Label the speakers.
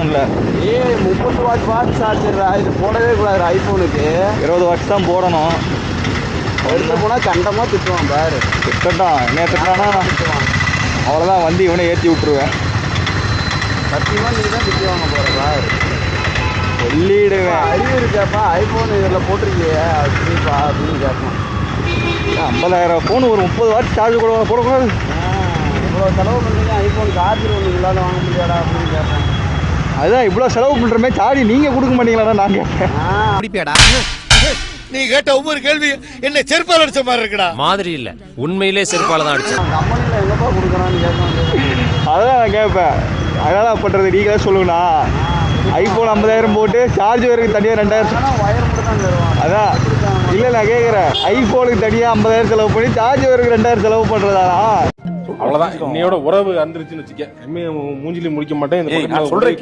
Speaker 1: இல்லை
Speaker 2: 30 வாட் சார்ஜர்ரா, இது போடவே கூடாது. ஐஃபோனுக்கு
Speaker 1: 20 வாட்ஸ் தான் போடணும்.
Speaker 2: எடுத்து போனால் கண்டமாக திட்டுவான் பாரு.
Speaker 1: திட்டட்டான், என்ன திட்டானா அவ்வளோதான், வந்து இவனை ஏற்றி விட்டுருவேன்.
Speaker 2: சத்தியமாக நீ தான் திட்டுவாங்க போகிற பாரு.
Speaker 1: சொல்லிடுவேன்.
Speaker 2: அறிவு இருக்காப்பா, ஐஃபோன் இதில் போட்டிருக்கியே அப்படிப்பா அப்படின்னு கேட்பான்.
Speaker 1: 50,000 ஃபோன் ஒரு 30 வாட் சார்ஜ் கூட போடக்கூடாது.
Speaker 2: இவ்வளோ செலவு பண்ணுறீங்க, ஐஃபோன் சார்ஜர் ஒன்று இல்லாத வாங்க முடியாதா அப்படின்னு கேட்பேன்.
Speaker 1: அதுதான் இவ்வளோ செலவு பண்ணுறமே, சார்ஜ் நீங்கள் கொடுக்க மாட்டீங்களாடா நான் கேட்பேன்.
Speaker 2: அப்படிப்பேடா
Speaker 3: நீ கேட்ட ஒவ்வொரு கேள்வி என்ன செருப்பால் அடிச்ச மாதிரி இருக்குடா.
Speaker 4: மாதிரி இல்ல, உண்மையிலே செருப்பால தான் அடிச்சேன்.
Speaker 2: கம்பெனியில் எங்கப்பா கொடுக்குறான்னு கேட்பான்.
Speaker 1: அதான் நான் கேட்பேன். அதனால் பண்ணுறது நீங்களே சொல்லுங்கண்ணா. ஐஃபோன் 50,000 போட்டு சார்ஜ் வரைக்கும் தனியாக 2,000.
Speaker 2: ஒயர் மட்டும் தான் தருவான்.
Speaker 1: அதான் இல்லை நான் கேட்குறேன், ஐஃபோனுக்கு தனியாக 50,000 செலவு பண்ணி சார்ஜ் வரைக்கும் 2,000 செலவு பண்ணுறதானா?
Speaker 5: அவ்வளவுதான். இன்னையோட உறவு அந்துருச்சுன்னு வச்சுக்க, மூஞ்சிலையும் முடிக்க மாட்டேன்.
Speaker 6: சொல்றேன்.